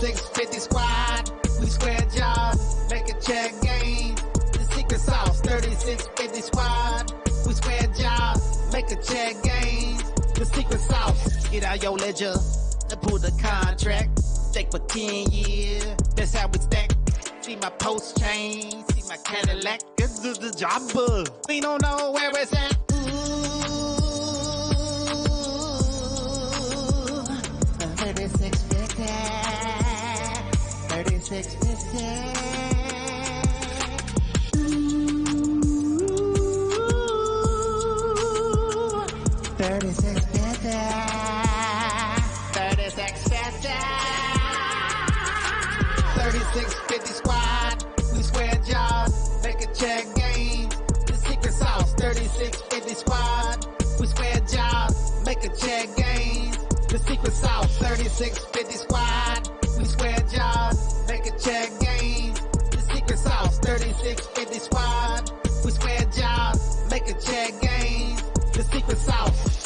3650 squad. We square jobs, make a check game. The secret sauce, 3650 squad. We square jobs, make a check game. The secret sauce. Get out your ledger and pull the contract. Stake for 10 years. That's how we stack. See my post chain, see my Cadillac. This is the job. We don't know where it's at. 3650, 3650. Ooh, 3650, 3650. 3650 squad, we square jobs, make a check game. The secret sauce, 3650 squad, we square jobs, make a check game. The secret sauce, 3650 squad. We square jobs, make a check game. The secret sauce, 3650 squad. We square jobs, make a check game. The secret sauce.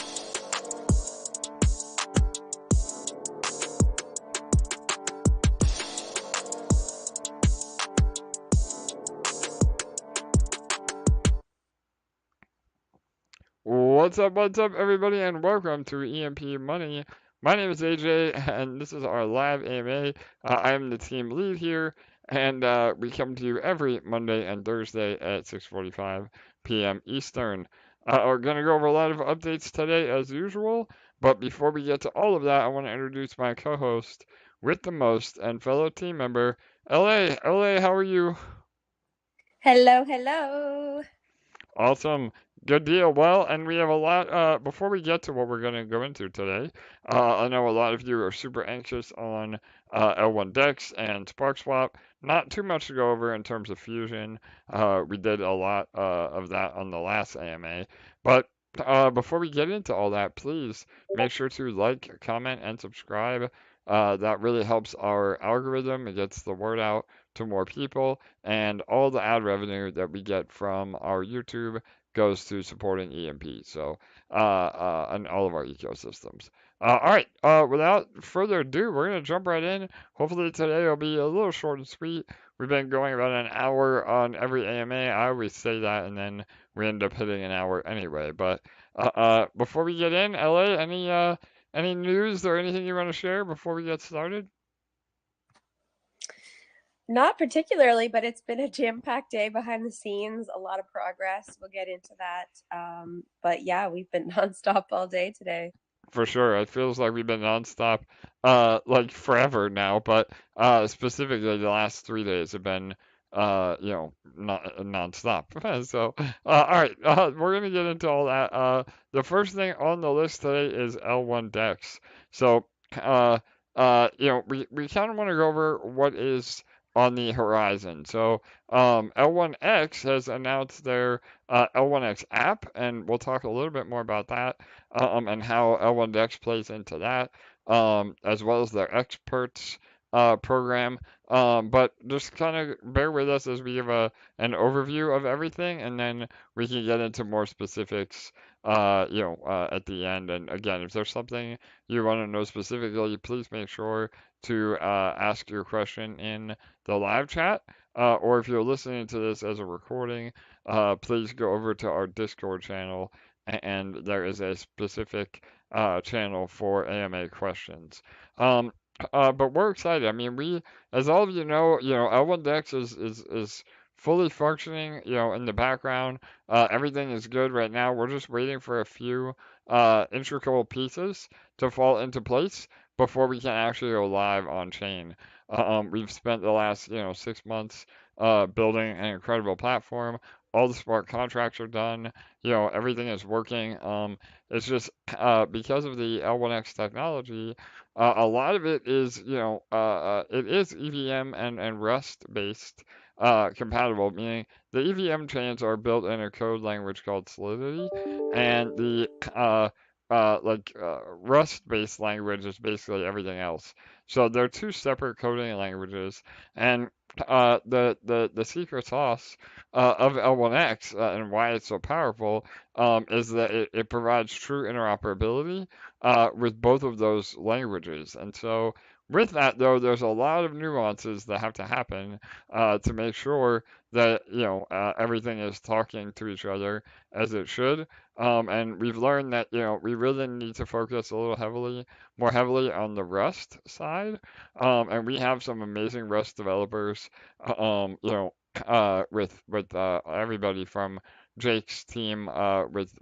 What's up, everybody, and welcome to EMP.Money. My name is AJ, and this is our live AMA. I am the team lead here, and we come to you every Monday and Thursday at 6:45 p.m. Eastern. We're going to go over a lot of updates today, as usual, but before we get to all of that, I want to introduce my co-host with the most and fellow team member, LA. LA, how are you? Hello. Awesome. Good deal. Well, and we have a lot, before we get to what we're going to go into today, I know a lot of you are super anxious on L1DEX and SparkSwap. Not too much to go over in terms of Fusion. We did a lot of that on the last AMA. But before we get into all that, please make sure to like, comment, and subscribe. That really helps our algorithm. It gets the word out to more people, and all the ad revenue that we get from our YouTube goes to supporting EMP, so and all of our ecosystems. All right, without further ado, we're gonna jump right in. Hopefully today will be a little short and sweet. We've been going about an hour on every AMA. I always say that, and then we end up hitting an hour anyway. But before we get in, LA, any news or anything you want to share before we get started? Not particularly, but it's been a jam-packed day behind the scenes, a lot of progress. We'll get into that. But yeah, we've been nonstop all day today. For sure. It feels like we've been nonstop, like forever now, but specifically the last 3 days have been, not nonstop. So, all right, we're gonna get into all that. The first thing on the list today is L1DEX. So, we kind of want to go over what is on the horizon. So L1X has announced their L1X app, and we'll talk a little bit more about that and how L1DEX plays into that, as well as their experts program. But just kind of bear with us as we give an overview of everything, and then we can get into more specifics, at the end. And again, if there's something you want to know specifically, please make sure to ask your question in the live chat, or if you're listening to this as a recording, please go over to our Discord channel, and there is a specific channel for AMA questions. But we're excited. I mean, as all of you know, L1DEX is fully functioning, in the background. Everything is good right now. We're just waiting for a few intricate pieces to fall into place before we can actually go live on chain. We've spent the last, 6 months building an incredible platform. All the smart contracts are done. Everything is working. It's just because of the L1X technology, a lot of it is, it is EVM and Rust based compatible, meaning the EVM chains are built in a code language called Solidity, and the Rust-based language is basically everything else. So they're two separate coding languages, and the secret sauce of L1X and why it's so powerful is that it provides true interoperability with both of those languages. And so with that, though, there's a lot of nuances that have to happen to make sure that everything is talking to each other as it should. And we've learned that we really need to focus a little more heavily on the Rust side. And we have some amazing Rust developers. With everybody from Jake's team with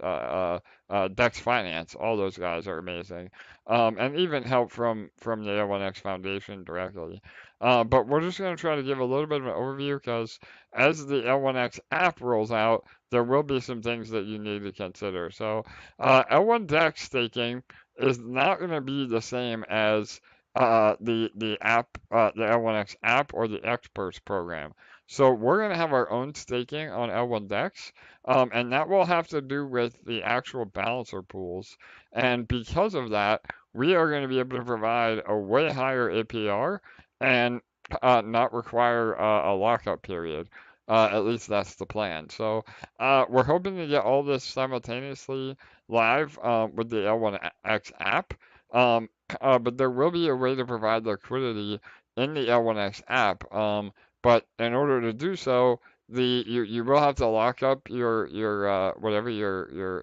Dex Finance. All those guys are amazing, and even help from the L1X Foundation directly. But we're just going to try to give a little bit of an overview because as the L1X app rolls out, there will be some things that you need to consider. So L1DEX staking is not going to be the same as the app, the L1X app or the experts program. So we're going to have our own staking on L1DEX, and that will have to do with the actual balancer pools. And because of that, we are going to be able to provide a way higher APR and not require a lockup period. At least that's the plan. So we're hoping to get all this simultaneously live with the L1X app. But there will be a way to provide liquidity in the L1X app. But in order to do so, you will have to lock up your whatever you're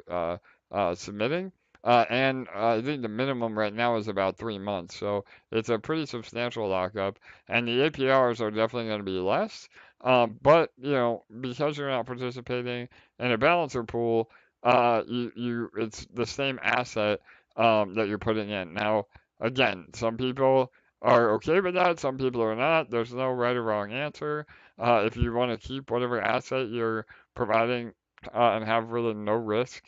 submitting. And I think the minimum right now is about 3 months, so it's a pretty substantial lockup, and the APRs are definitely going to be less. But because you're not participating in a balancer pool, it's the same asset that you're putting in. Now, again, some people are okay with that, some people are not. There's no right or wrong answer. If you want to keep whatever asset you're providing and have really no risk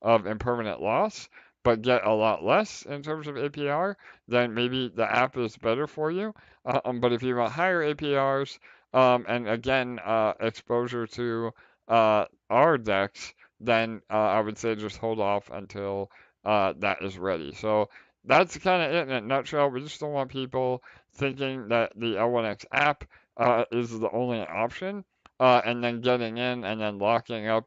of impermanent loss, but get a lot less in terms of APR, then maybe the app is better for you. But if you want higher APRs, and again, exposure to our DEX, then I would say just hold off until that is ready. So that's kind of it in a nutshell. We just don't want people thinking that the L1X app is the only option, and then getting in and then locking up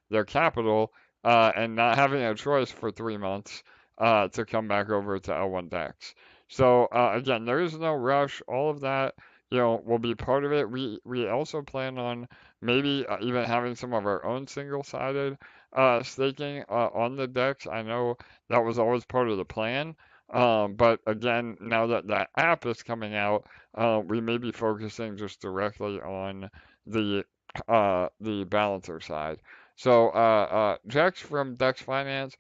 their capital and not having a choice for 3 months to come back over to L1DEX. So again, there is no rush. All of that, will be part of it. We also plan on maybe even having some of our own single-sided staking on the DEX. I know that was always part of the plan. But again, now that that app is coming out, we may be focusing just directly on the balancer side. So Jex from Dex Finance,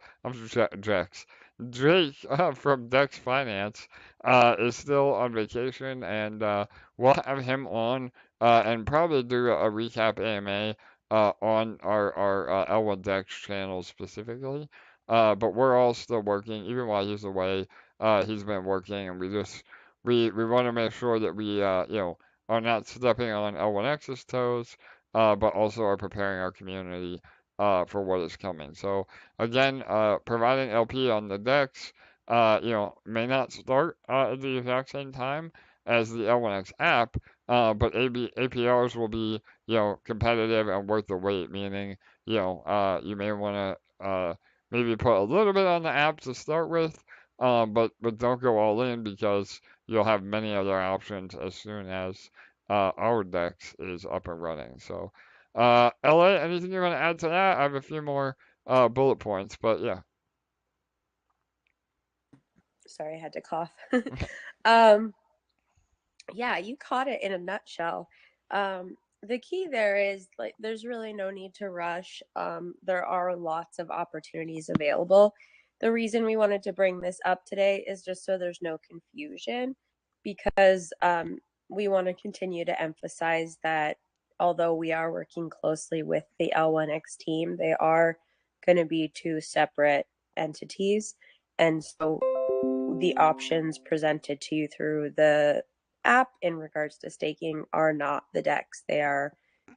Jex, Drake from Dex Finance is still on vacation, and we'll have him on and probably do a recap AMA on our L1DEX channel specifically. But we're all still working, even while he's away. He's been working, and we want to make sure that we are not stepping on L1X's toes, but also are preparing our community for what is coming. So again, providing LP on the DEX, may not start at the exact same time as the L1X app, but APRs will be competitive and worth the wait. Meaning, you may want to maybe put a little bit on the app to start with, but don't go all in because you'll have many other options as soon as our DEX is up and running. So, LA, anything you want to add to that? I have a few more bullet points, but yeah. Sorry, I had to cough. Yeah, you caught it in a nutshell. The key there is there's really no need to rush. There are lots of opportunities available. The reason we wanted to bring this up today is just so there's no confusion, because we want to continue to emphasize that although we are working closely with the L1X team, they are going to be two separate entities. And so the options presented to you through the app in regards to staking are not the DEX. They are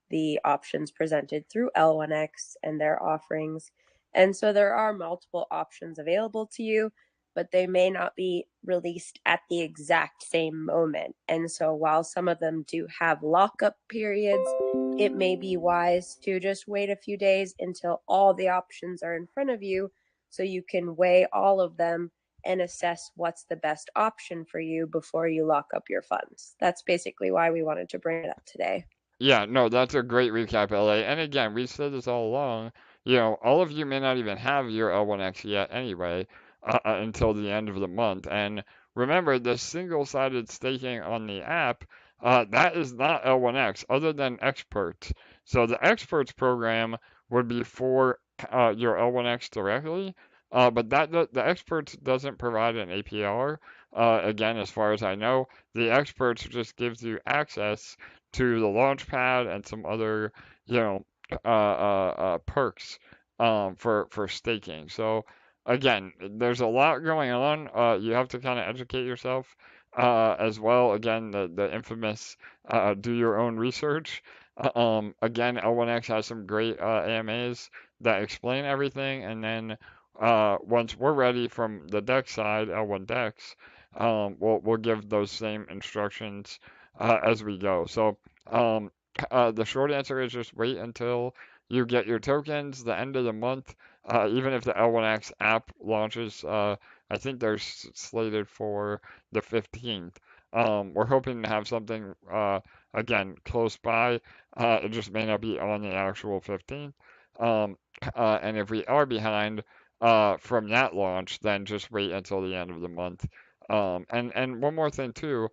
the options presented through L1X and their offerings. And so there are multiple options available to you, but they may not be released at the exact same moment. And so while some of them do have lockup periods, it may be wise to just wait a few days until all the options are in front of you so you can weigh all of them and assess what's the best option for you before you lock up your funds. That's basically why we wanted to bring it up today. Yeah, no, that's a great recap, LA. And again, we said this all along. All of you may not even have your L1X yet anyway, until the end of the month. And remember, the single-sided staking on the app, that is not L1X, other than experts. So the experts program would be for your L1X directly, but the experts doesn't provide an APR. Again, as far as I know, the experts just gives you access to the launch pad and some other, perks for staking. So again, there's a lot going on. You have to kind of educate yourself as well. Again, the infamous do your own research. Again, L1X has some great AMAs that explain everything, and then once we're ready from the DEX side, L1DEX, we'll give those same instructions as we go. So um, the short answer is just wait until you get your tokens the end of the month. Even if the L1X app launches, I think they're slated for the 15th. We're hoping to have something again close by. It just may not be on the actual 15th. And if we are behind from that launch, then just wait until the end of the month. And one more thing too,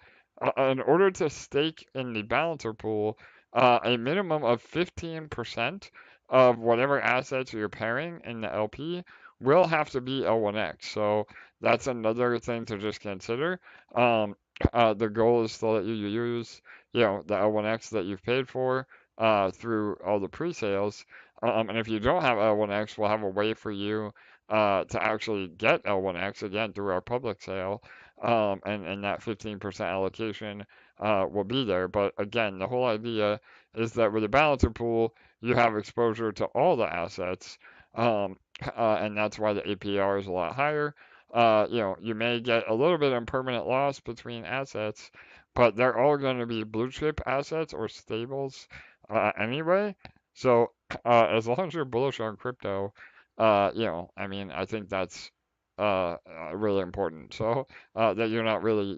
in order to stake in the balancer pool, a minimum of 15% of whatever assets you're pairing in the LP will have to be L1X. So that's another thing to just consider. The goal is to let you use, the L1X that you've paid for through all the pre-sales. And if you don't have L1X, we'll have a way for you to actually get L1X again through our public sale. And that 15% allocation will be there. But again, the whole idea is that with a balancer pool, you have exposure to all the assets, and that's why the APR is a lot higher. You may get a little bit of permanent loss between assets, but they're all going to be blue chip assets or stables anyway. So as long as you're bullish on crypto, I mean, I think that's really important. So that you're not really,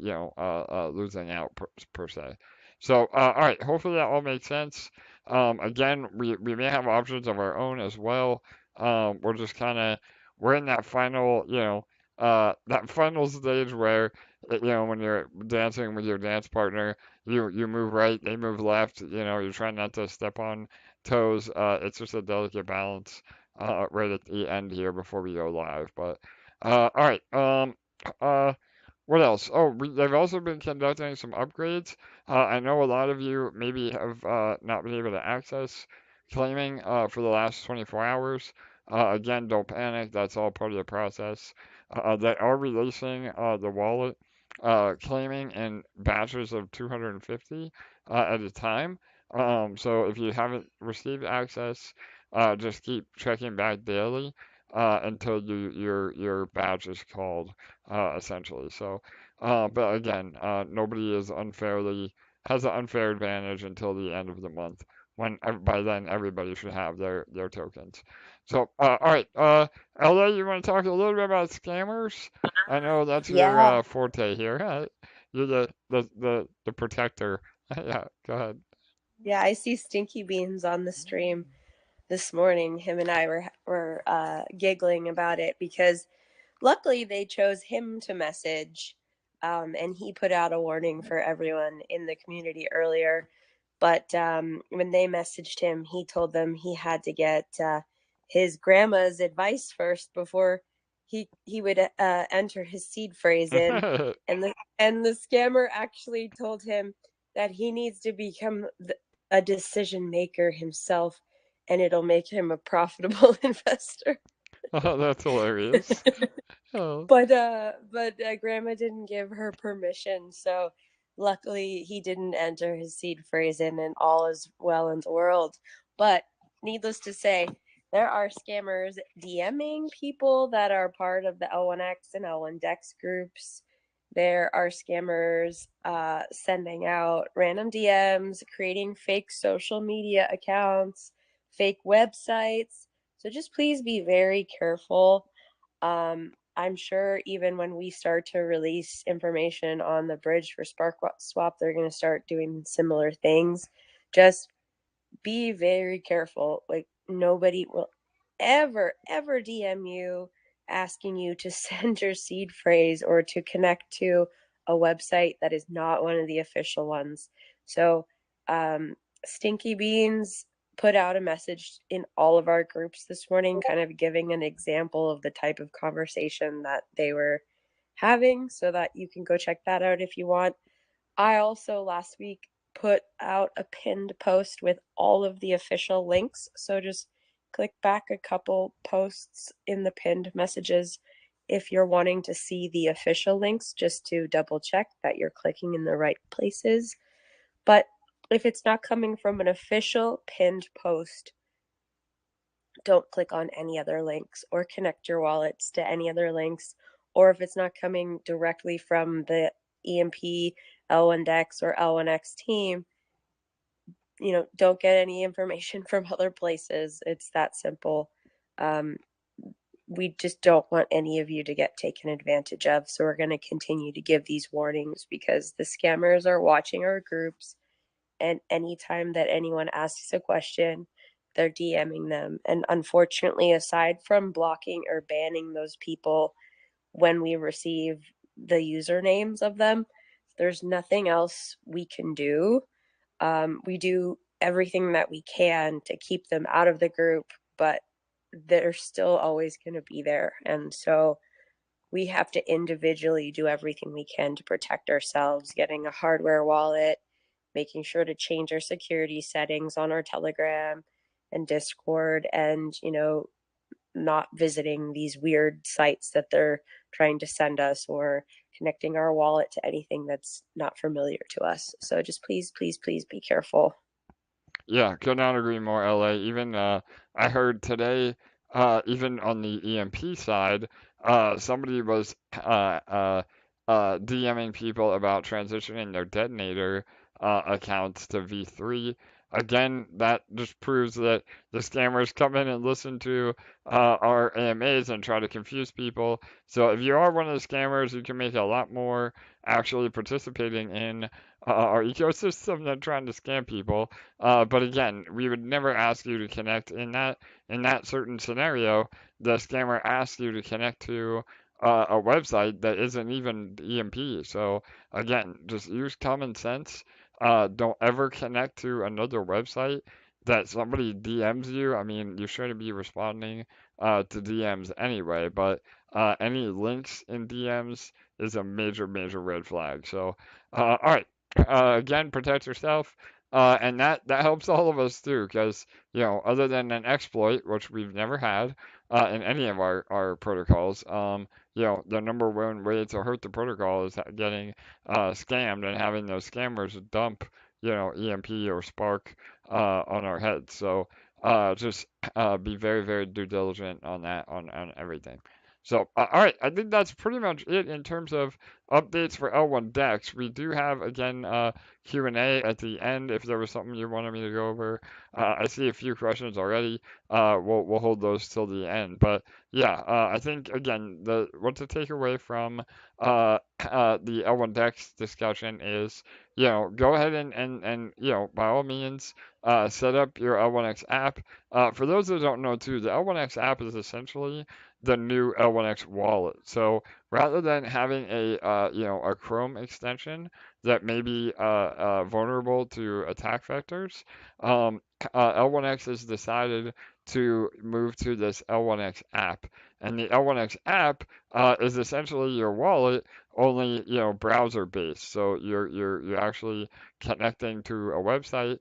losing out per se. So, all right, hopefully that all makes sense. Again, we may have options of our own as well. We're just kind of, we're in that final, that final stage where, when you're dancing with your dance partner, you move right, they move left, you're trying not to step on toes. It's just a delicate balance right at the end here before we go live. But all right. Uh, what else? Oh, they've also been conducting some upgrades. I know a lot of you maybe have not been able to access claiming for the last 24 hours. Again, don't panic. That's all part of the process. They are releasing the wallet claiming in batches of 250 at a time. So if you haven't received access, just keep checking back daily until your badge is called, essentially. So, but again, nobody is unfairly has an unfair advantage until the end of the month. When by then everybody should have their tokens. So, all right, LA, you want to talk a little bit about scammers? I know that's your Yeah. forte here. You're the protector. Yeah, go ahead. Yeah, I see Stinky Beans on the stream this morning. Him and I were giggling about it because luckily they chose him to message, and he put out a warning for everyone in the community earlier. But when they messaged him, he told them he had to get his grandma's advice first before he would enter his seed phrase in, and the scammer actually told him that he needs to become a decision maker himself, and it'll make him a profitable investor. Oh, that's hilarious. Oh. But grandma didn't give her permission, so luckily he didn't enter his seed phrase in, and all is well in the world. But needless to say, there are scammers DMing people that are part of the L1X and L1DEX groups. There are scammers sending out random DMs, creating fake social media accounts, fake websites. So just please be very careful. I'm sure even when we start to release information on the bridge for SparkSwap, they're going to start doing similar things. Just be very careful. Like, nobody will ever DM you asking you to send your seed phrase or to connect to a website that is not one of the official ones. So Stinky Beans put out a message in all of our groups this morning, kind of giving an example of the type of conversation that they were having, so that you can go check that out if you want. I also last week put out a pinned post with all of the official links. So just click back a couple posts in the pinned messages if you're wanting to see the official links, just to double check that you're clicking in the right places. But if it's not coming from an official pinned post, don't click on any other links or connect your wallets to any other links. Or if it's not coming directly from the EMP, L1DEX, or L1X team, don't get any information from other places. It's that simple. We just don't want any of you to get taken advantage of. So we're going to continue to give these warnings, because the scammers are watching our groups. And anytime that anyone asks a question, they're DMing them. And unfortunately, aside from blocking or banning those people when we receive the usernames of them, there's nothing else we can do. We do everything that we can to keep them out of the group, but they're still always going to be there. And so we have to individually do everything we can to protect ourselves, getting a hardware wallet, making sure to change our security settings on our Telegram and Discord, and, not visiting these weird sites that they're trying to send us, or connecting our wallet to anything that's not familiar to us. So just please, please, please be careful. Yeah, could not agree more, LA. Even I heard today, even on the EMP side, somebody was DMing people about transitioning their detonator accounts to V3. Again, that just proves that the scammers come in and listen to our AMAs and try to confuse people. So if you are one of the scammers, you can make a lot more actually participating in our ecosystem than trying to scam people. But again, we would never ask you to connect in that certain scenario. The scammer asks you to connect to a website that isn't even EMP. So again, just use common sense. Don't ever connect to another website that somebody DMs you. I mean, you shouldn't be responding to DMs anyway, but any links in DMs is a major, major red flag. So, all right. Again, protect yourself. And that helps all of us too, because other than an exploit, which we've never had in any of our protocols, the number one way to hurt the protocol is getting scammed and having those scammers dump EMP or Spark on our heads. So just be very, very due diligent on that, on everything. So, all right, I think that's pretty much it in terms of updates for L1DEX. We do have, again, Q&A at the end if there was something you wanted me to go over. I see a few questions already. We'll hold those till the end. But yeah, I think, again, what to take away from the L1DEX discussion is, go ahead and by all means, set up your L1X app. For those that don't know too, the L1X app is essentially the new L1X wallet. So rather than having a Chrome extension that may be vulnerable to attack vectors, L1X has decided to move to this L1X app. And the L1X app is essentially your wallet, only browser based. So you're actually connecting to a website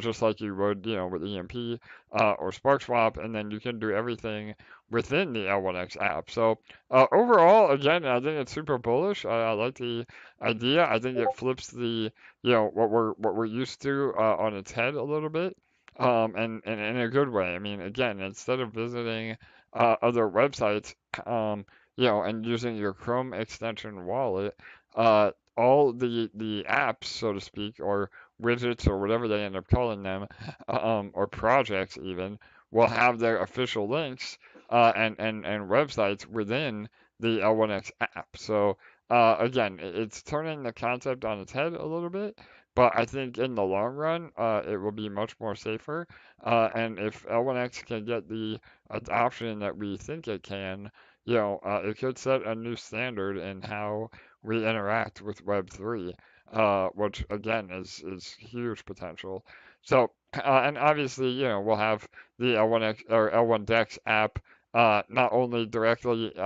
just like you would with EMP or SparkSwap, and then you can do everything within the L1X app. So overall, again, I think it's super bullish. I like the idea. I think it flips the what we're used to on its head a little bit, and in a good way. I mean, again, instead of visiting other websites, and using your Chrome extension wallet, all the apps, so to speak, or widgets or whatever they end up calling them, or projects even, will have their official links and websites within the L1X app. So again, it's turning the concept on its head a little bit, but I think in the long run, it will be much more safer. And if L1X can get the adoption that we think it can, it could set a new standard in how we interact with Web3, which again is huge potential. So, and obviously, we'll have the L1X or L1DEX app not only directly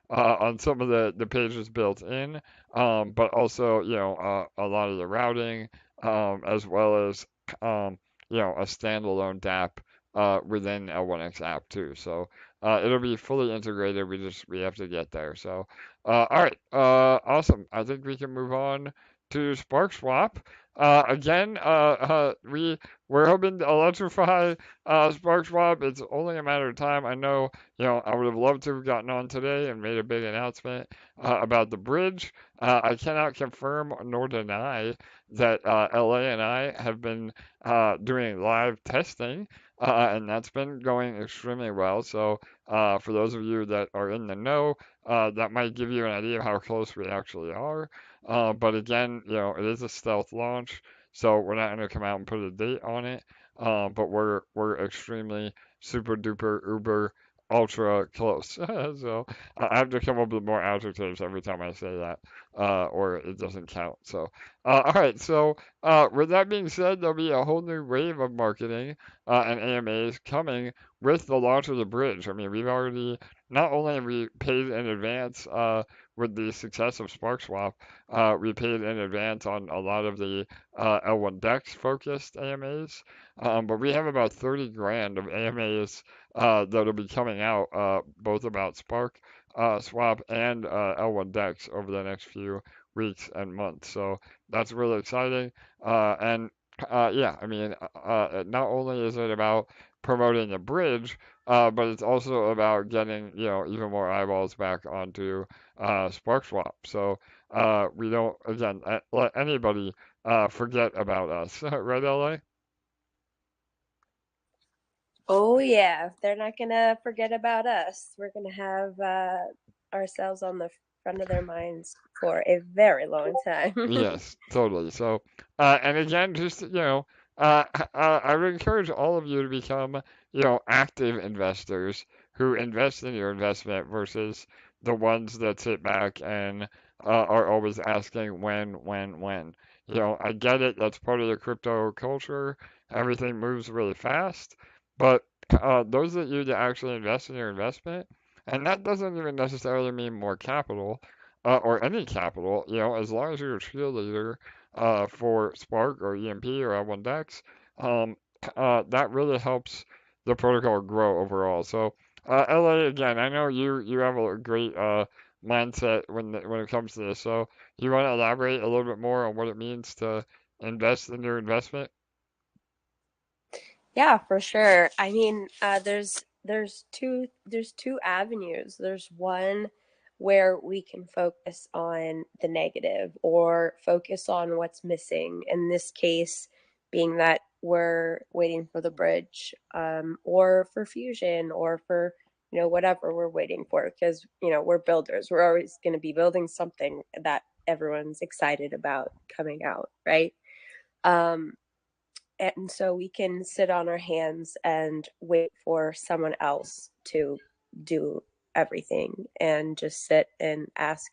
on some of the pages built in, but also, a lot of the routing, as well as, a standalone DApp within L1X app too. So it'll be fully integrated. We have to get there. So, all right, awesome. I think we can move on to SparkSwap. Again, we're hoping to electrify SparkSwap. It's only a matter of time. I know, I would have loved to have gotten on today and made a big announcement about the bridge. I cannot confirm nor deny that LA and I have been doing live testing, and that's been going extremely well. So, for those of you that are in the know, that might give you an idea of how close we actually are. But again, it is a stealth launch, so we're not going to come out and put a date on it. But we're extremely super duper uber ultra close. So I have to come up with more adjectives every time I say that, or it doesn't count. So all right. So with that being said, there'll be a whole new wave of marketing and AMAs coming with the launch of the bridge. I mean, we've already not only have we paid in advance with the success of SparkSwap, we paid in advance on a lot of the L1DEX focused AMAs, but we have about 30 grand of AMAs that'll be coming out, both about Swap and L1DEX over the next few weeks and months. So that's really exciting. And yeah, I mean, not only is it about promoting the bridge, but it's also about getting, even more eyeballs back onto SparkSwap. So we don't, again, let anybody forget about us. Right, LA? Oh yeah, they're not gonna forget about us. We're gonna have ourselves on the front of their minds for a very long time. Yes, totally. So, and again, just, I would encourage all of you to become, active investors who invest in your investment versus the ones that sit back and are always asking when. I get it. That's part of the crypto culture. Everything moves really fast, but those of you that actually invest in your investment, and that doesn't even necessarily mean more capital or any capital, as long as you're a cheerleader for Spark or EMP or L1DEX, that really helps the protocol grow overall. So, LA, again, I know you have a great mindset when it comes to this. So, you want to elaborate a little bit more on what it means to invest in your investment? Yeah, for sure. I mean, there's two avenues. There's one where we can focus on the negative or focus on what's missing. In this case, being that we're waiting for the bridge, or for Fusion, or for whatever we're waiting for, because we're builders. We're always going to be building something that everyone's excited about coming out, right? Um, and so we can sit on our hands and wait for someone else to do everything and just sit and ask,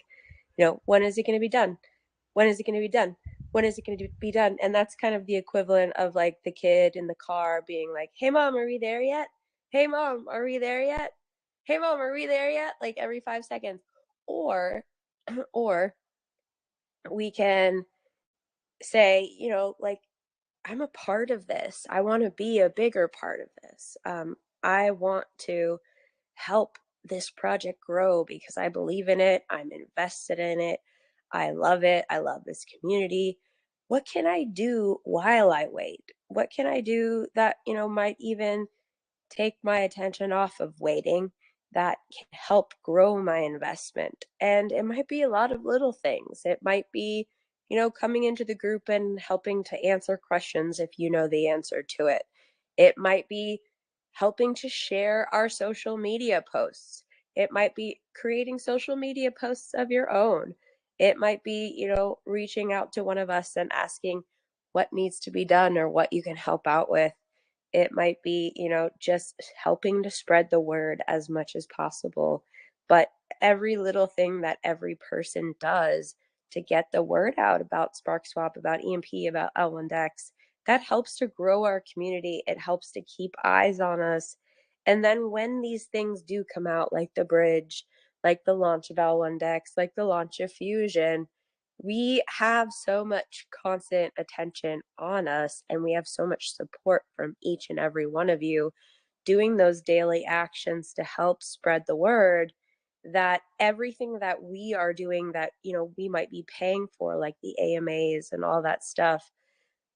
when is it going to be done? When is it going to be done? When is it going to be done? And that's kind of the equivalent of like the kid in the car being like, hey mom, are we there yet? Hey mom, are we there yet? Hey mom, are we there yet? Like every 5 seconds. Or or we can say, like, I'm a part of this. I want to be a bigger part of this. I want to help this project grow because I believe in it. I'm invested in it. I love it. I love this community. What can I do while I wait? What can I do that, might even take my attention off of waiting that can help grow my investment? And it might be a lot of little things. It might be, coming into the group and helping to answer questions if you know the answer to it. It might be helping to share our social media posts. It might be creating social media posts of your own. It might be, reaching out to one of us and asking what needs to be done or what you can help out with. It might be, just helping to spread the word as much as possible. But every little thing that every person does to get the word out about SparkSwap, about EMP, about L1DEX, that helps to grow our community. It helps to keep eyes on us. And then when these things do come out, like the bridge, like the launch of L1DEX, like the launch of Fusion, we have so much constant attention on us, and we have so much support from each and every one of you doing those daily actions to help spread the word, that everything that we are doing that we might be paying for, like the AMAs and all that stuff,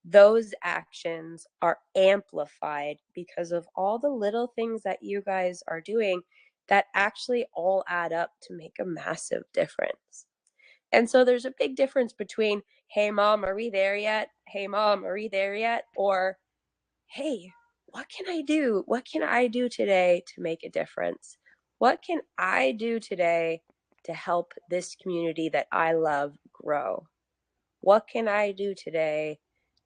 those actions are amplified because of all the little things that you guys are doing that actually all add up to make a massive difference. And so there's a big difference between, hey, mom, are we there yet? Hey, mom, are we there yet? Or, hey, what can I do? What can I do today to make a difference? What can I do today to help this community that I love grow? What can I do today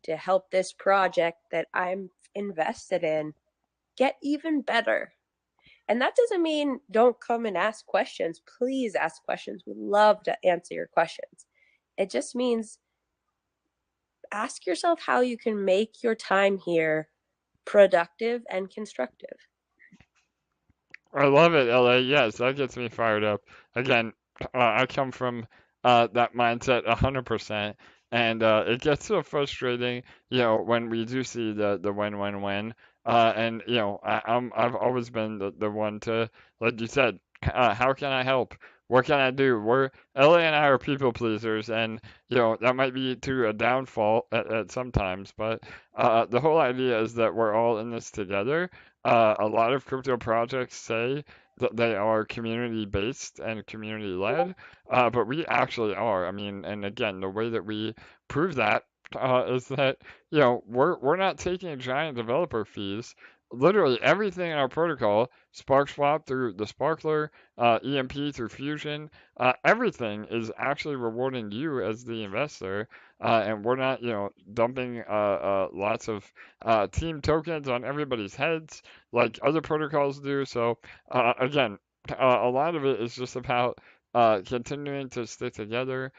to help this project that I'm invested in get even better? And that doesn't mean don't come and ask questions. Please ask questions. We'd love to answer your questions. It just means ask yourself how you can make your time here productive and constructive. I love it, LA. Yes, that gets me fired up. Again, I come from that mindset 100%, and it gets so frustrating, when we do see the win-win-win. And I've always been the one to, like you said, how can I help? What can I do? LA and I are people pleasers, and that might be to a downfall at sometimes, but the whole idea is that we're all in this together. A lot of crypto projects say that they are community based and community led, but we actually are. I mean, and again, the way that we prove that is that we're not taking giant developer fees. Literally everything in our protocol, SparkSwap through the Sparkler, EMP through Fusion, everything is actually rewarding you as the investor, and we're not, dumping lots of team tokens on everybody's heads like other protocols do. So again, a lot of it is just about continuing to stick together,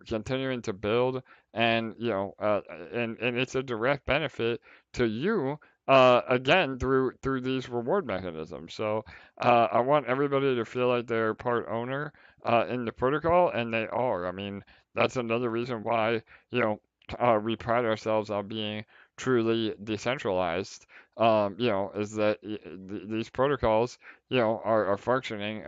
continuing to build, and and it's a direct benefit to you. Again, through these reward mechanisms. So I want everybody to feel like they're part owner in the protocol, and they are. I mean, that's another reason why we pride ourselves on being truly decentralized. Is that these protocols, are functioning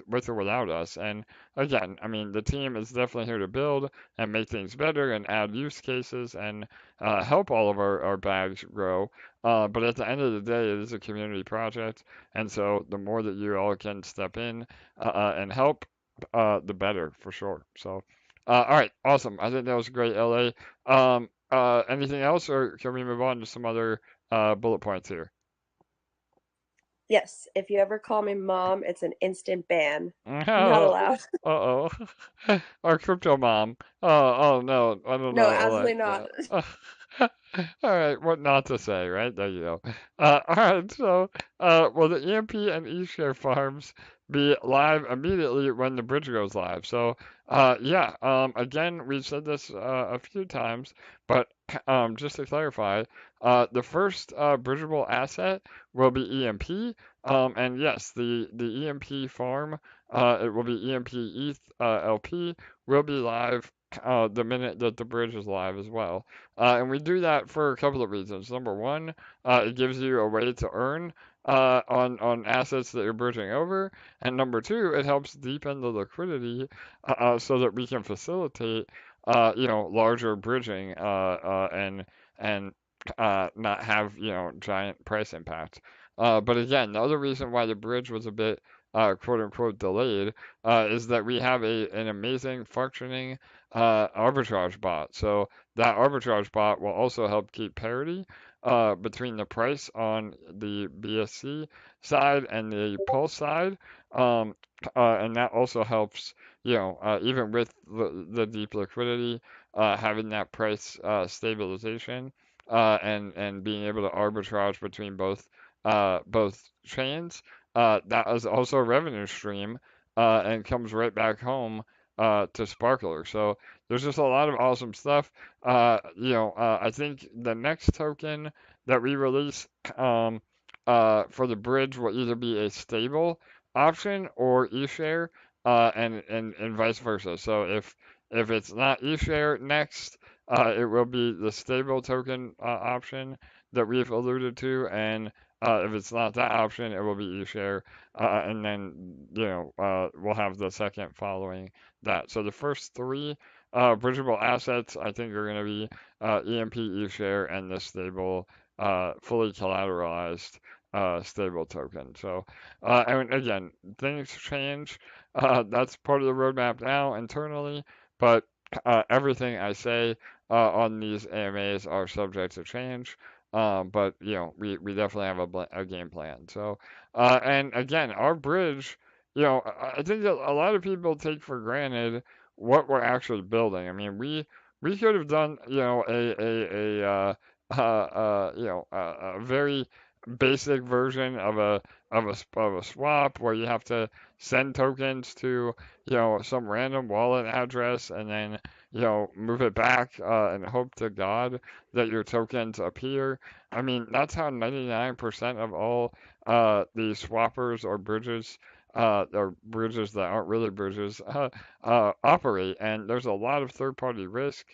with or without us. And again, I mean, the team is definitely here to build and make things better and add use cases and help all of our bags grow. But at the end of the day, it is a community project, and so the more that you all can step in and help, the better for sure. So, all right, awesome. I think that was great, LA. Anything else, or can we move on to some other bullet points here? Yes, if you ever call me mom, it's an instant ban. Not Oh, allowed. uh-oh. Our crypto mom. Oh no, I don't No, know. absolutely Like, not. all right, what not to say, right? There you go. All right, so will the EMP and eShare farms be live immediately when the bridge goes live? So, yeah, again, we've said this a few times, but just to clarify, the first bridgeable asset will be EMP. And yes, the EMP farm, it will be EMP ETH LP, will be live the minute that the bridge is live as well. And we do that for a couple of reasons. Number one, it gives you a way to earn on assets that you're bridging over, and number two, it helps deepen the liquidity so that we can facilitate larger bridging and not have giant price impact. But again, the other reason why the bridge was a bit quote unquote delayed, is that we have an amazing functioning arbitrage bot. So that arbitrage bot will also help keep parity between the price on the BSC side and the Pulse side. Um, and that also helps, even with the deep liquidity, having that price stabilization and being able to arbitrage between both chains. That is also a revenue stream and comes right back home to Sparkler. So there's just a lot of awesome stuff. I think the next token that we release for the bridge will either be a stable option or eShare, and vice versa. So if it's not eShare next, it will be the stable token option that we've alluded to, and if it's not that option, it will be eShare, and then we'll have the second following that. So the first three bridgeable assets I think are going to be EMP, eShare, and the stable, fully collateralized stable token. So, and again, things change. That's part of the roadmap now internally, but everything I say on these AMAs are subject to change. But we definitely have a game plan. So, and again, our bridge, I think that a lot of people take for granted what we're actually building. I mean, we could have done, a very basic version of a swap where you have to send tokens to, some random wallet address and then, move it back and hope to God that your tokens appear. I mean, that's how 99% of all the swappers or bridges that aren't really bridges operate. And there's a lot of third-party risk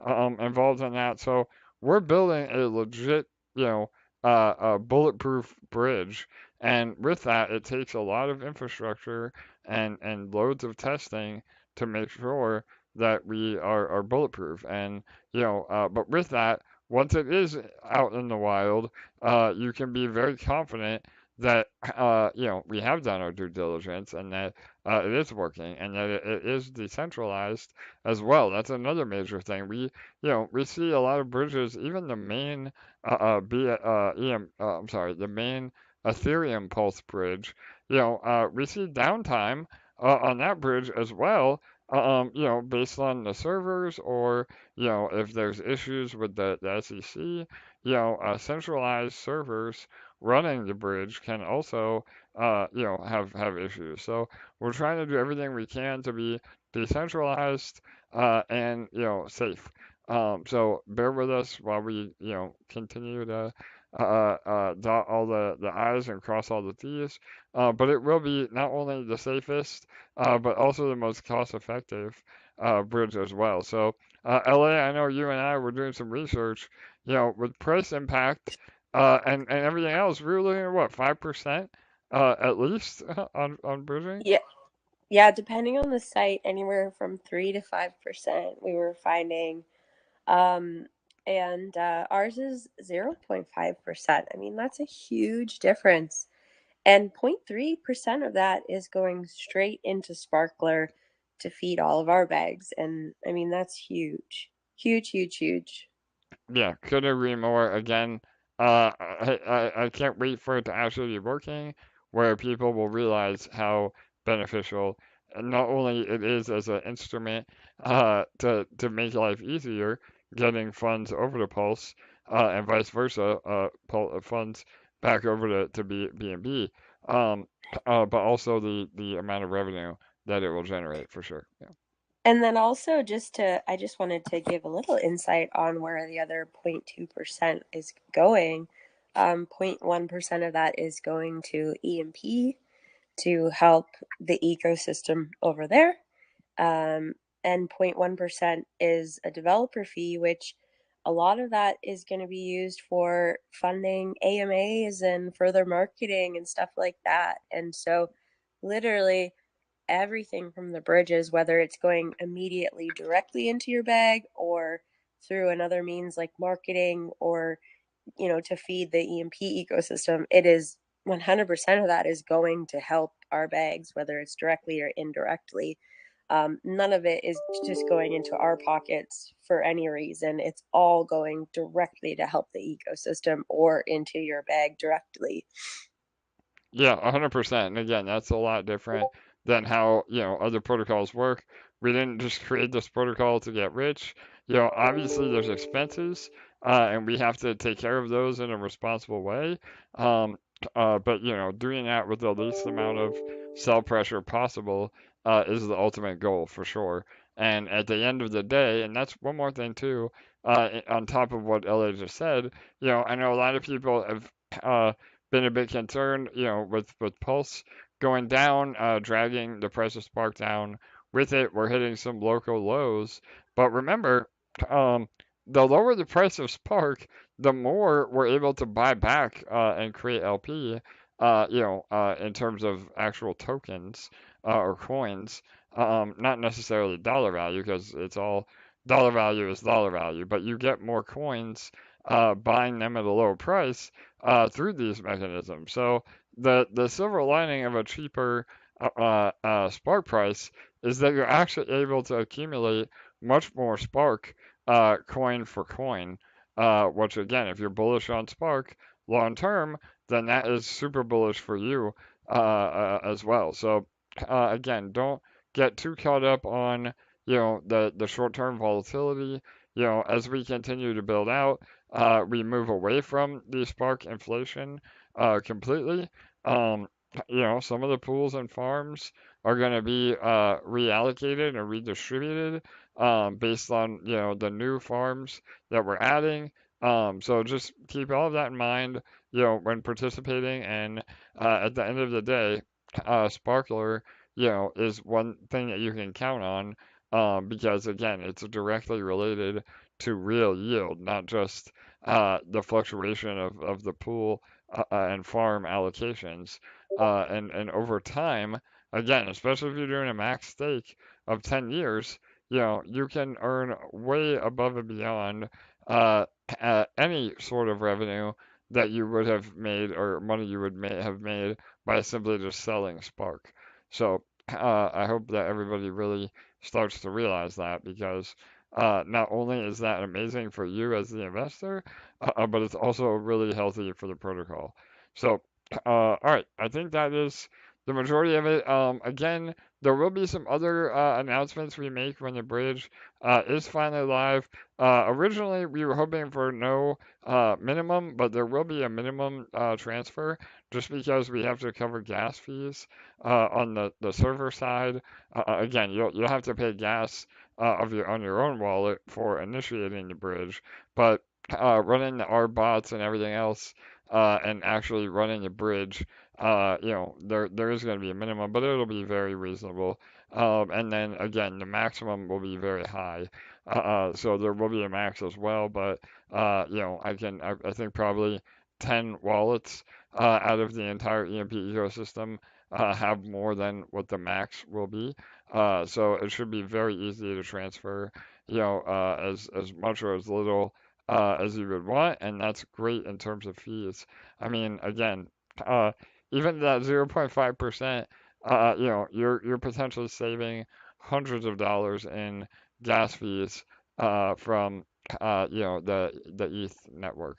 involved in that. So we're building a legit, a bulletproof bridge. And with that, it takes a lot of infrastructure and loads of testing to make sure that we are bulletproof. And, but with that, once it is out in the wild, you can be very confident that, we have done our due diligence and that it is working and that it is decentralized as well. That's another major thing. We see a lot of bridges, even the main the main Ethereum Pulse bridge. We see downtime on that bridge as well. Based on the servers or if there's issues with the SEC, centralized servers running the bridge can also have issues. So we're trying to do everything we can to be decentralized and safe. So bear with us while we continue to dot all the I's and cross all the T's. But it will be not only the safest, but also the most cost-effective bridge as well. So LA, I know you and I were doing some research, with price impact and everything else. We were looking at what, 5% at least on bridging? Yeah, yeah, depending on the site, anywhere from 3 to 5% we were finding. Um, and ours is 0.5%. I mean, that's a huge difference. And 0.3% of that is going straight into Sparkler to feed all of our bags. And I mean, that's huge. Huge, huge, huge. Yeah, couldn't agree more. Again, I can't wait for it to actually be working, where people will realize how beneficial not only it is as an instrument to make life easier, getting funds over to Pulse, and vice versa, funds back over to BNB, um, but also the amount of revenue that it will generate for sure. Yeah. And then also I just wanted to give a little insight on where the other 0.2% is going. 0.1% of that is going to EMP to help the ecosystem over there. And 0.1% is a developer fee, which a lot of that is going to be used for funding AMAs and further marketing and stuff like that. And so literally everything from the bridges, whether it's going immediately directly into your bag or through another means like marketing or, to feed the EMP ecosystem, it is 100% of that is going to help our bags, whether it's directly or indirectly. None of it is just going into our pockets for any reason. It's all going directly to help the ecosystem or into your bag directly. Yeah, 100%. And again, that's a lot different than how, other protocols work. We didn't just create this protocol to get rich. Obviously there's expenses, and we have to take care of those in a responsible way. But, doing that with the least amount of sell pressure possible, is the ultimate goal for sure. And at the end of the day, and that's one more thing too, on top of what LA just said, I know a lot of people have, been a bit concerned, with Pulse going down, dragging the price of Spark down with it. We're hitting some local lows, but remember, um, the lower the price of Spark, the more we're able to buy back, and create LP, in terms of actual tokens, or coins, not necessarily dollar value because it's all dollar value is dollar value, but you get more coins, buying them at a lower price, through these mechanisms. So the silver lining of a cheaper, Spark price is that you're actually able to accumulate much more Spark, coin for coin. Which again, if you're bullish on Spark long term, then that is super bullish for you, as well. So, again, don't get too caught up on, the short term volatility. As we continue to build out, we move away from the Spark inflation, completely. Um, some of the pools and farms are going to be, reallocated and redistributed, based on, the new farms that we're adding. So just keep all of that in mind, when participating. And, at the end of the day, Sparkler, is one thing that you can count on, because again, it's directly related to real yield, not just, the fluctuation of the pool, and farm allocations. And over time, again, especially if you're doing a max stake of 10 years, you can earn way above and beyond, any sort of revenue that you would have made or money you would have made by simply just selling Spark. So, I hope that everybody really starts to realize that because, not only is that amazing for you as the investor, but it's also really healthy for the protocol. So, all right, I think that is the majority of it. Again, there will be some other, announcements we make when the bridge, is finally live. Originally, we were hoping for no, minimum, but there will be a minimum, transfer just because we have to cover gas fees, on the server side. Again, you'll have to pay gas, on your own wallet for initiating the bridge, but, running the R bots and everything else, and actually running the bridge, there is going to be a minimum, but it'll be very reasonable. And then again, the maximum will be very high. So there will be a max as well, but, I think probably 10 wallets, out of the entire EMP ecosystem, have more than what the max will be. So it should be very easy to transfer, as much or as little, as you would want, and that's great in terms of fees. I mean, again, uh, even that 0.5%, you're potentially saving hundreds of dollars in gas fees, from, the ETH network.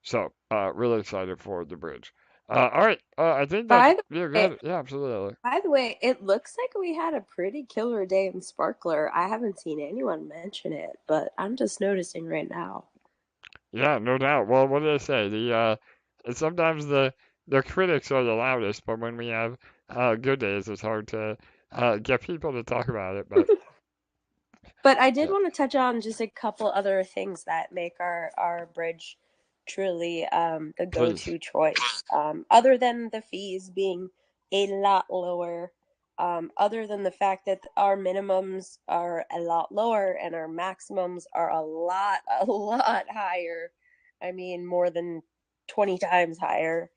So, really excited for the bridge. All right, I think that's By the yeah, way, good. Yeah, absolutely. it looks like we had a pretty killer day in Sparkler. I haven't seen anyone mention it, but I'm just noticing right now. Yeah, no doubt. Well, what did I say? Sometimes the critics are the loudest, but when we have, good days, it's hard to, get people to talk about it. But But I did yeah, want to touch on just a couple other things that make our bridge truly the please. go-to choice. Other than the fees being a lot lower, other than the fact that our minimums are a lot lower and our maximums are a lot higher. I mean, more than 20 times higher.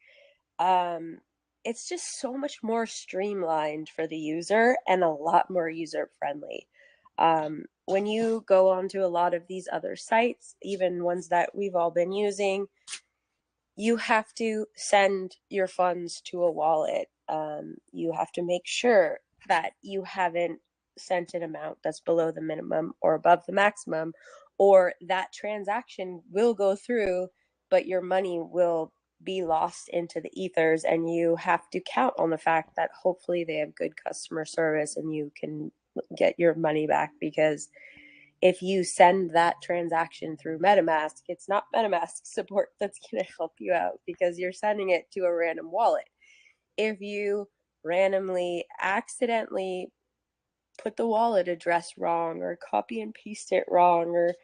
Um, it's just so much more streamlined for the user and a lot more user friendly. When you go onto a lot of these other sites, even ones that we've all been using, you have to send your funds to a wallet. You have to make sure that you haven't sent an amount that's below the minimum or above the maximum, or that transaction will go through, but your money will be lost into the ethers, and you have to count on the fact that hopefully they have good customer service and you can get your money back. Because if you send that transaction through MetaMask, it's not MetaMask support that's going to help you out, because you're sending it to a random wallet. If you randomly accidentally put the wallet address wrong, or copy and paste it wrong, or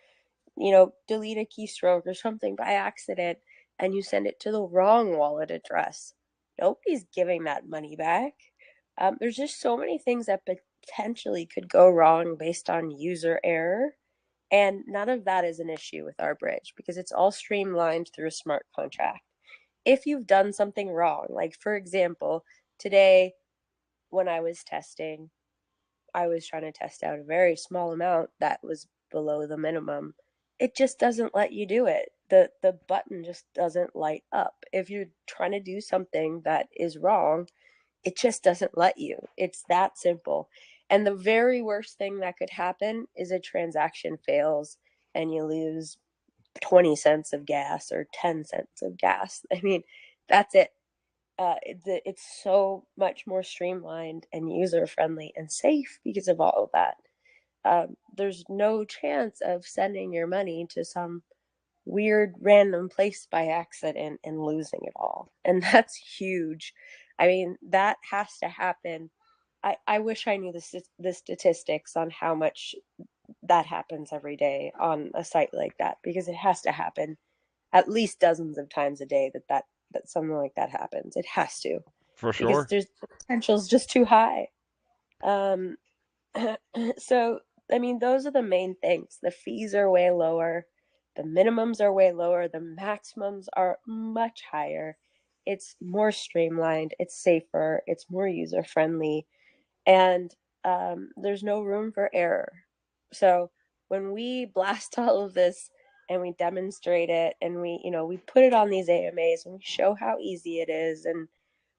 delete a keystroke or something by accident, and you send it to the wrong wallet address, nobody's giving that money back. There's just so many things that potentially could go wrong based on user error. And none of that is an issue with our bridge, because it's all streamlined through a smart contract. If you've done something wrong, like for example, today when I was testing, I was trying to test out a very small amount that was below the minimum. It just doesn't let you do it. The button just doesn't light up. If you're trying to do something that is wrong, it just doesn't let you. It's that simple. And the very worst thing that could happen is a transaction fails and you lose 20 cents of gas or 10 cents of gas. I mean, that's it. It's so much more streamlined and user friendly and safe because of all of that. There's no chance of sending your money to some weird random place by accident and losing it all. And that's huge. I mean, that has to happen. I wish I knew the statistics on how much that happens every day on a site like that, because it has to happen at least dozens of times a day that something like that happens. It has to, For because sure. the potential is just too high. Um, so, I mean, those are the main things. The fees are way lower. The minimums are way lower. The maximums are much higher. It's more streamlined. It's safer. It's more user friendly. And there's no room for error. So when we blast all of this and we demonstrate it, and we put it on these AMAs and we show how easy it is, and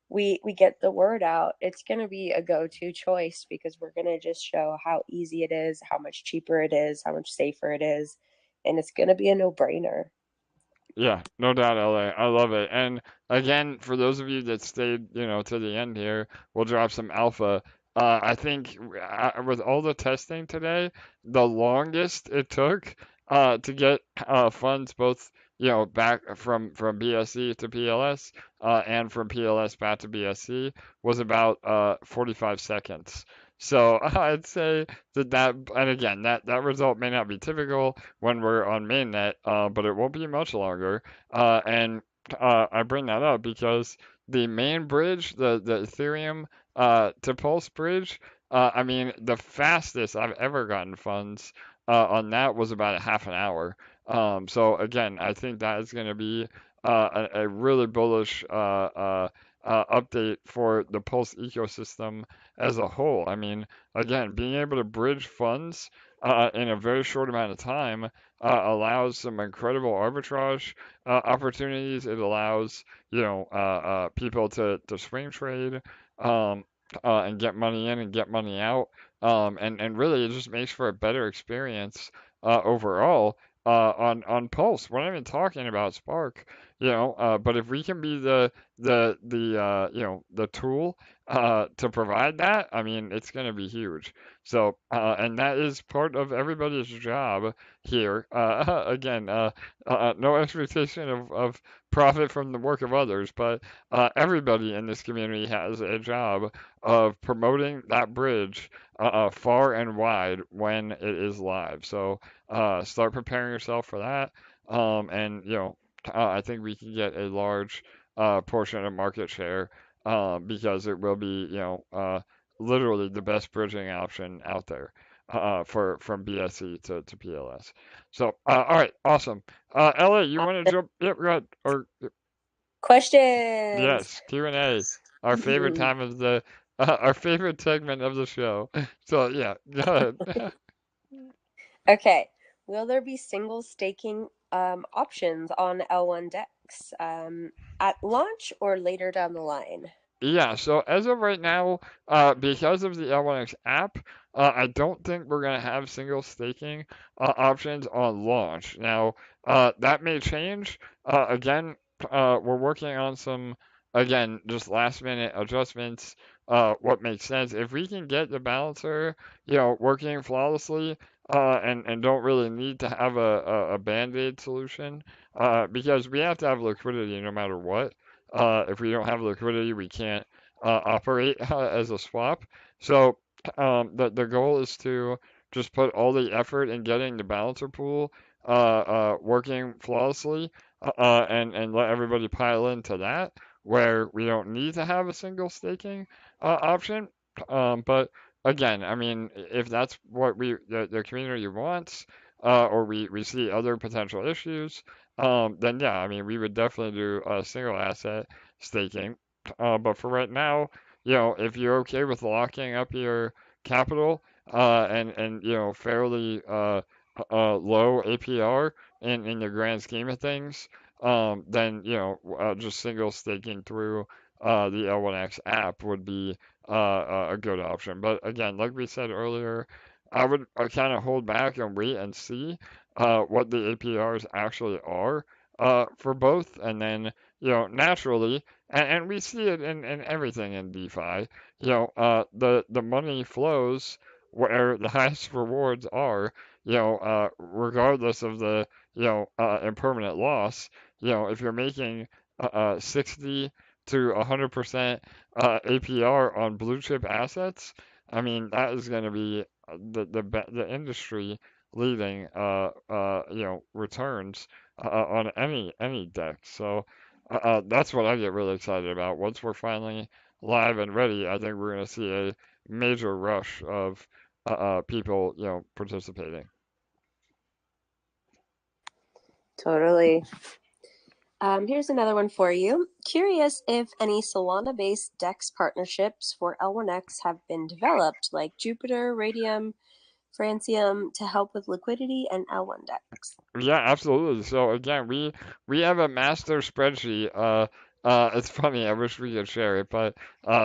we get the word out, it's going to be a go-to choice, because we're going to just show how easy it is, how much cheaper it is, how much safer it is, and it's going to be a no-brainer. Yeah, no doubt, LA. I love it. And again, for those of you that stayed, to the end here, we'll drop some alpha. I think with all the testing today, the longest it took to get funds both, back from BSC to PLS and from PLS back to BSC was about 45 seconds. So I'd say that, and again, that result may not be typical when we're on mainnet, but it won't be much longer. And I bring that up because the main bridge, the Ethereum to Pulse bridge, I mean, the fastest I've ever gotten funds on that was about a half an hour. So again, I think that is going to be a really bullish update for the Pulse ecosystem as a whole. I mean, again, being able to bridge funds in a very short amount of time allows some incredible arbitrage opportunities. It allows, people to swing trade and get money in and get money out. And really, it just makes for a better experience overall on Pulse. We're not even talking about Spark, but if we can be the tool to provide that, I mean, it's going to be huge. So, and that is part of everybody's job here. Again, no expectation of profit from the work of others, but everybody in this community has a job of promoting that bridge far and wide when it is live. So, start preparing yourself for that. And, I think we can get a large portion of market share because it will be, literally the best bridging option out there for from BSC to PLS. So, all right, awesome. LA, you want to jump? Yep, go ahead. Or Questions. yes, Q&A, our favorite time of the, our favorite segment of the show. So yeah, go ahead. Okay. Will there be single staking options on L1DEX? L1X at launch or later down the line? Yeah, so as of right now, because of the L1X app, I don't think we're going to have single staking options on launch. Now, that may change. Again, we're working on some, again, just last minute adjustments, what makes sense. If we can get the balancer, working flawlessly, and don't really need to have a Band-Aid solution, because we have to have liquidity no matter what. If we don't have liquidity, we can't operate as a swap. So the goal is to just put all the effort in getting the balancer pool working flawlessly, and let everybody pile into that, where we don't need to have a single staking option. But again, I mean, if that's what the community wants, or we see other potential issues, then yeah, I mean, we would definitely do a single asset staking. But for right now, if you're okay with locking up your capital, and fairly low APR in the grand scheme of things, then just single staking through the L1X app would be a good option. But again, like we said earlier, I would kind of hold back and wait and see what the APRs actually are for both, and then naturally, and we see it in everything in DeFi. The money flows where the highest rewards are. Regardless of the impermanent loss. If you're making 60 to 100% APR on blue chip assets, I mean that is going to be the industry leading returns on any deck. So that's what I get really excited about. Once we're finally live and ready, I think we're going to see a major rush of people participating. Totally. Here's another one for you. Curious if any Solana-based DEX partnerships for L1X have been developed, like Jupiter, Radium, Francium, to help with liquidity and L1DEX. Yeah, absolutely. So again, we have a master spreadsheet. It's funny. I wish we could share it, but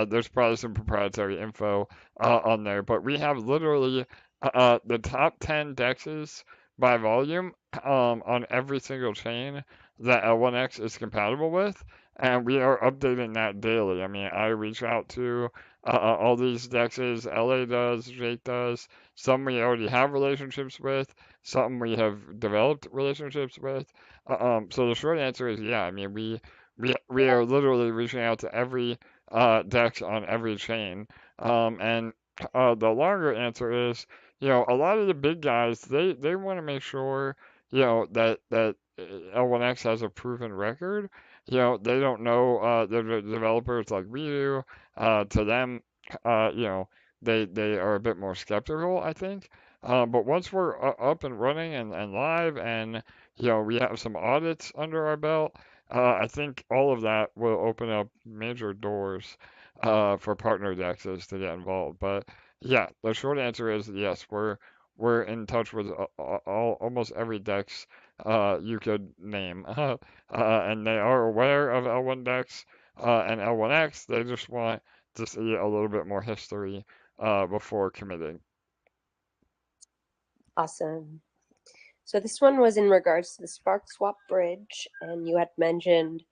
there's probably some proprietary info on there. But we have literally the top 10 dexes by volume on every single chain that L1X is compatible with, and we are updating that daily. I mean, I reach out to all these dexes. LA does, Jake does. Some we already have relationships with, something we have developed relationships with. So the short answer is yeah. I mean, we are literally reaching out to every DEX on every chain. And the longer answer is, a lot of the big guys they want to make sure that L1X has a proven record. They don't know the developers like we do. To them, they are a bit more skeptical, I think. But once we're up and running and live, and we have some audits under our belt, I think all of that will open up major doors for partner dexes to get involved. But yeah, the short answer is yes, we're in touch with almost every dex you could name, and they are aware of L1DEX and L1X. They just want to see a little bit more history before committing. Awesome. So this one was in regards to the SparkSwap bridge, and you had mentioned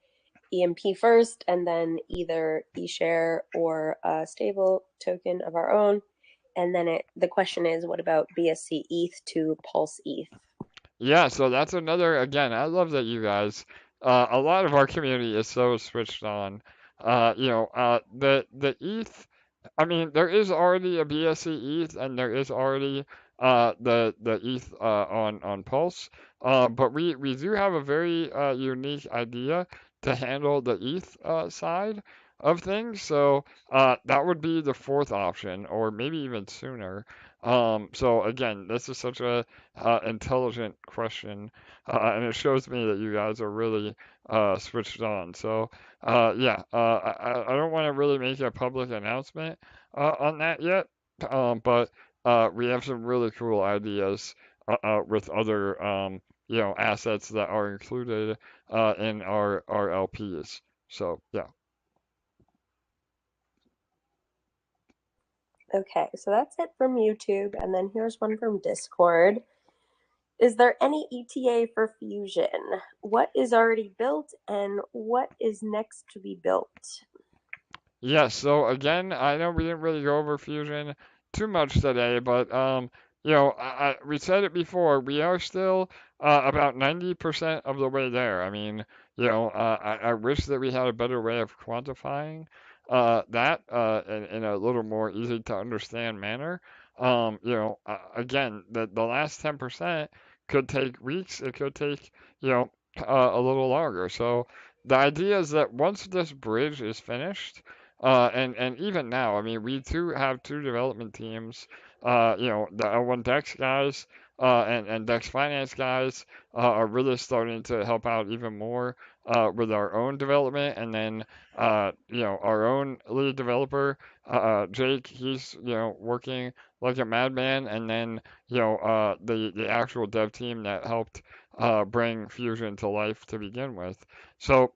EMP first, and then either eShare or a stable token of our own. And then the question is, what about BSC ETH to Pulse ETH? Yeah, so that's another, again, I love that you guys, a lot of our community is so switched on. The ETH, I mean, there is already a BSC ETH, and there is already the ETH on Pulse, but we do have a very unique idea to handle the ETH side of things. So that would be the fourth option, or maybe even sooner. So again, this is such a intelligent question, and it shows me that you guys are really switched on. So yeah, I don't want to really make a public announcement on that yet, but we have some really cool ideas with other assets that are included in our LPs. So yeah. Okay, so that's it from YouTube, and then here's one from Discord. Is there any ETA for Fusion? What is already built, and what is next to be built? Yes, so again, I know we didn't really go over Fusion too much today, but we said it before, we are still about 90% of the way there. I mean, I wish that we had a better way of quantifying that in a little more easy to understand manner. Again, the last 10% could take weeks, it could take, a little longer. So the idea is that once this bridge is finished, and even now, I mean, we do have two development teams. The L1DEX guys and DEX Finance guys are really starting to help out even more with our own development. And then, our own lead developer, Jake, he's, working like a madman. And then, the actual dev team that helped bring Fusion to life to begin with. So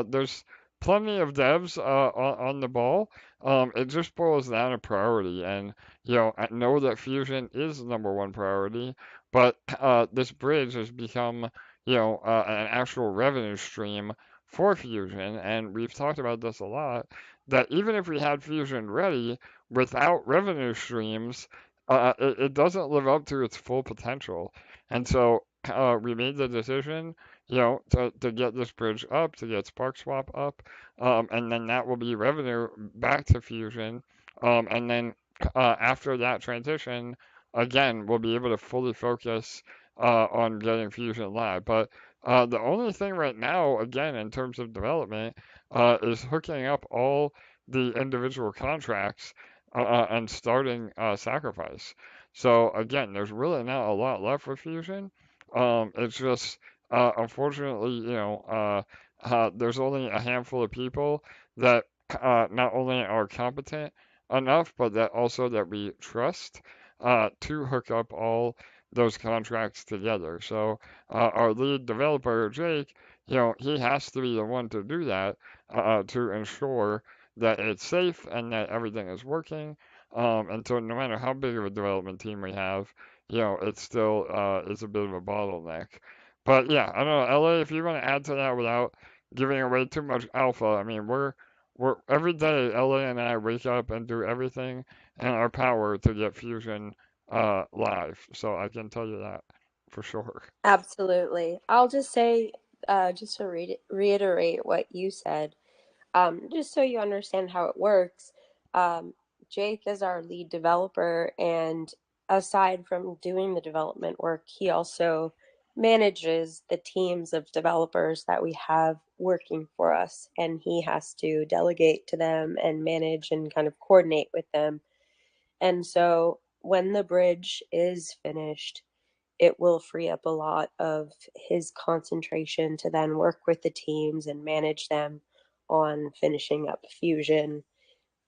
there's plenty of devs on the ball. It just boils down to priority, and I know that Fusion is the number one priority, but this bridge has become an actual revenue stream for Fusion, and we've talked about this a lot. That even if we had Fusion ready without revenue streams, it doesn't live up to its full potential, and so we made the decision to get this bridge up, to get SparkSwap up, and then that will be revenue back to Fusion. And then after that transition, again, we'll be able to fully focus on getting Fusion live. But the only thing right now, again, in terms of development, is hooking up all the individual contracts and starting Sacrifice. So again, there's really not a lot left for Fusion. It's just unfortunately, there's only a handful of people that not only are competent enough, but that we trust to hook up all those contracts together. So our lead developer, Jake, he has to be the one to do that to ensure that it's safe and that everything is working. And so no matter how big of a development team we have, it still is a bit of a bottleneck. But yeah, I don't know, LA, if you want to add to that without giving away too much alpha, I mean, we're every day, LA and I wake up and do everything in our power to get Fusion live. So I can tell you that for sure. Absolutely. I'll just say, just to reiterate what you said, just so you understand how it works. Jake is our lead developer, and aside from doing the development work, he also manages the teams of developers that we have working for us, and he has to delegate to them and manage and kind of coordinate with them. And so when the bridge is finished, it will free up a lot of his concentration to then work with the teams and manage them on finishing up Fusion,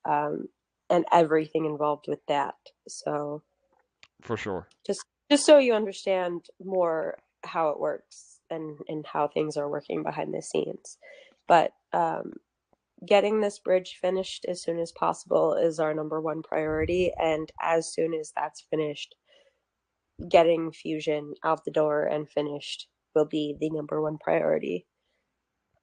um, and everything involved with that. So For sure. just so you understand more how it works and how things are working behind the scenes. But getting this bridge finished as soon as possible is our number one priority. And as soon as that's finished, getting Fusion out the door and finished will be the number one priority.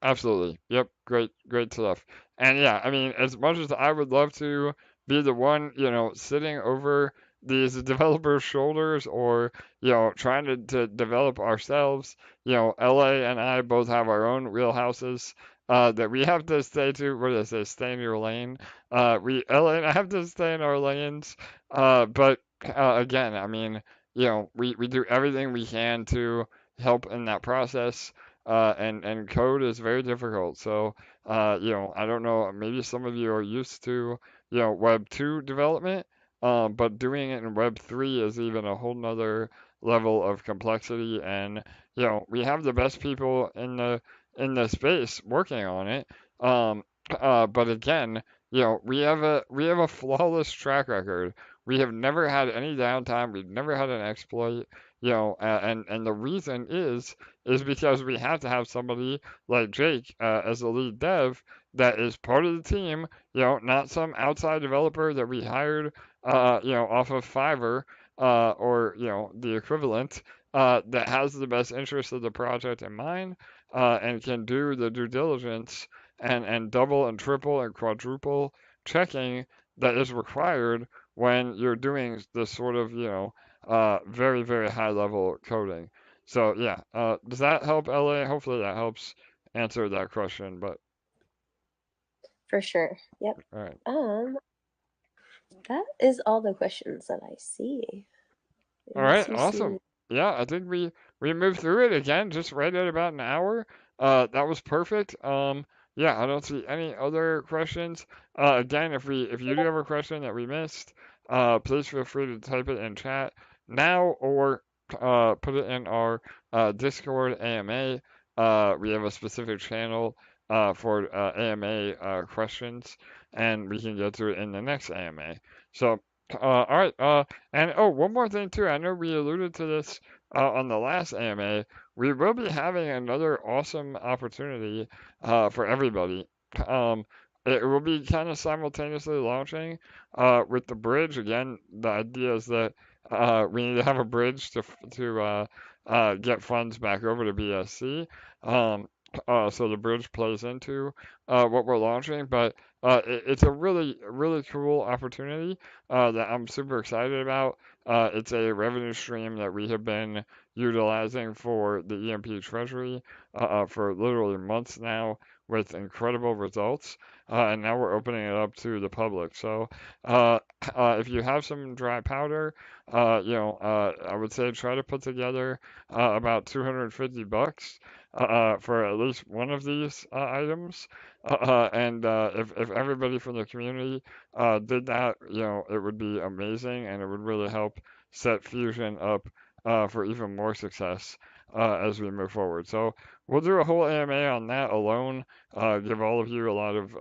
Absolutely. Yep. Great stuff. And yeah, I mean, as much as I would love to be the one, sitting over these developers' shoulders or, trying to develop ourselves, LA and I both have our own wheelhouses that we have to stay to. What do they say? Stay in your lane. LA and I have to stay in our lanes. But again, I mean, we do everything we can to help in that process. And code is very difficult. So, I don't know, maybe some of you are used to, Web 2 development, but doing it in Web 3 is even a whole nother level of complexity. And, we have the best people in the space working on it. But again, we have a flawless track record. We have never had any downtime. We've never had an exploit. and the reason is because we have to have somebody like Jake as a lead dev that is part of the team, not some outside developer that we hired, off of Fiverr, or, the equivalent, that has the best interest of the project in mind, and can do the due diligence and double and triple and quadruple checking that is required when you're doing this sort of, very, very high level coding. So yeah, does that help, LA? Hopefully that helps answer that question. But For sure. Yep. all right, That is all the questions that I see. all right, Unless you awesome. see. Yeah, I think we moved through it again, just right at about an hour. That was perfect. Yeah, I don't see any other questions. Again, if you do have a question that we missed, please feel free to type it in chat now or put it in our Discord AMA. We have a specific channel for AMA questions, and we can get to it in the next AMA. So, all right. And oh, one more thing too. I know we alluded to this on the last AMA. We will be having another awesome opportunity for everybody. Um, it will be kind of simultaneously launching with the bridge. Again, the idea is that we need to have a bridge to get funds back over to BSC. So the bridge plays into what we're launching, but it's a really, really cool opportunity that I'm super excited about. It's a revenue stream that we have been utilizing for the EMP Treasury for literally months now with incredible results. And now we're opening it up to the public. So if you have some dry powder, I would say try to put together about 250 bucks for at least one of these items. And if everybody from the community did that, it would be amazing and it would really help set Fusion up for even more success as we move forward. So we'll do a whole AMA on that alone, give all of you a lot of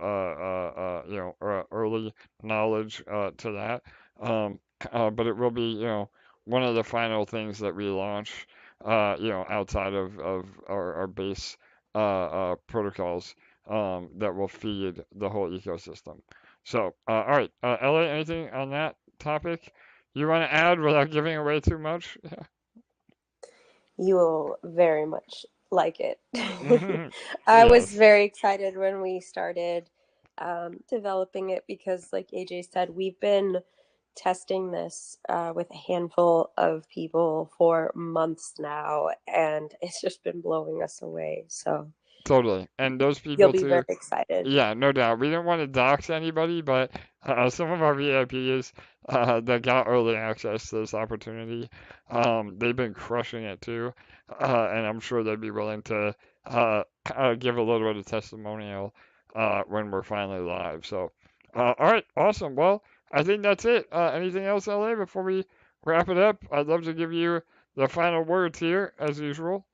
early knowledge to that. But it will be, one of the final things that we launch, outside of our base protocols that will feed the whole ecosystem. So, all right, LA, anything on that topic you want to add without giving away too much? You will very much like it. I was Yes, very excited when we started developing it because, like AJ said, we've been testing this with a handful of people for months now, and it's just been blowing us away. So totally. And those you'll people be very too. excited. Yeah, no doubt. We didn't want to dox anybody, but some of our VIPs that got early access to this opportunity, they've been crushing it too, and I'm sure they'd be willing to give a little bit of testimonial when we're finally live. So, all right, awesome. Well, I think that's it. Anything else, LA, before we wrap it up? I'd love to give you the final words here, as usual.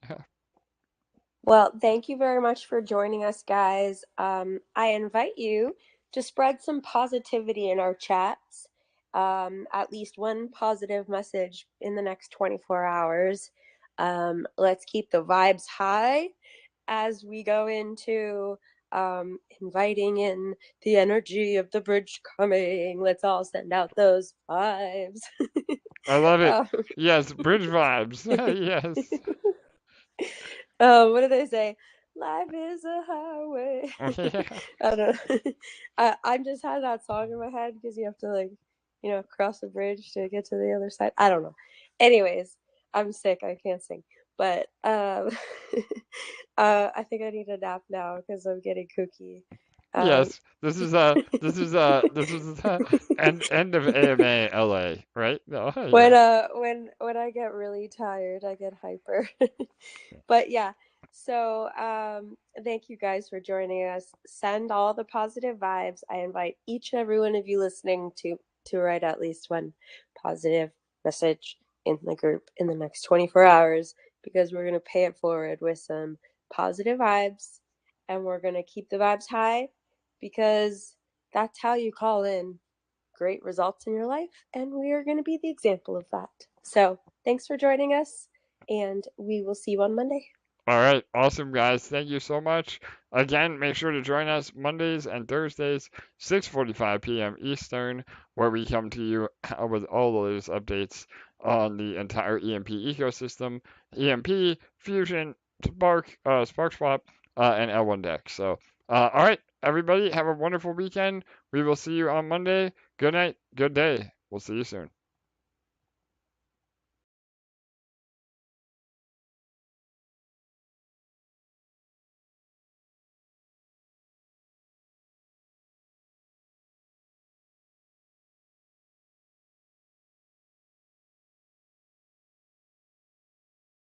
Well, thank you very much for joining us, guys. I invite you to spread some positivity in our chats, at least one positive message in the next 24 hours. Let's keep the vibes high as we go into inviting in the energy of the bridge coming. Let's all send out those vibes. I love it. um, Yes, bridge vibes. Yes. what do they say? Life is a highway. Yeah. I don't know. I just had that song in my head because you have to cross a bridge to get to the other side. I don't know. Anyways, I'm sick. I can't sing. But I think I need a nap now because I'm getting kooky. Yes. This is end of AMA LA, right? No, when yeah. when I get really tired, I get hyper. But yeah, so thank you guys for joining us. Send all the positive vibes. I invite each and every one of you listening to write at least one positive message in the group in the next 24 hours because we're going to pay it forward with some positive vibes and we're going to keep the vibes high because that's how you call in great results in your life, and we are going to be the example of that. So thanks for joining us, and we will see you on Monday. All right, awesome, guys. Thank you so much. Again, make sure to join us Mondays and Thursdays, 6:45 p.m. Eastern, where we come to you with all the latest updates on the entire EMP ecosystem, EMP, Fusion, SparkSwap, and L1DEX. So, all right, everybody, have a wonderful weekend. We will see you on Monday. Good night, good day. We'll see you soon.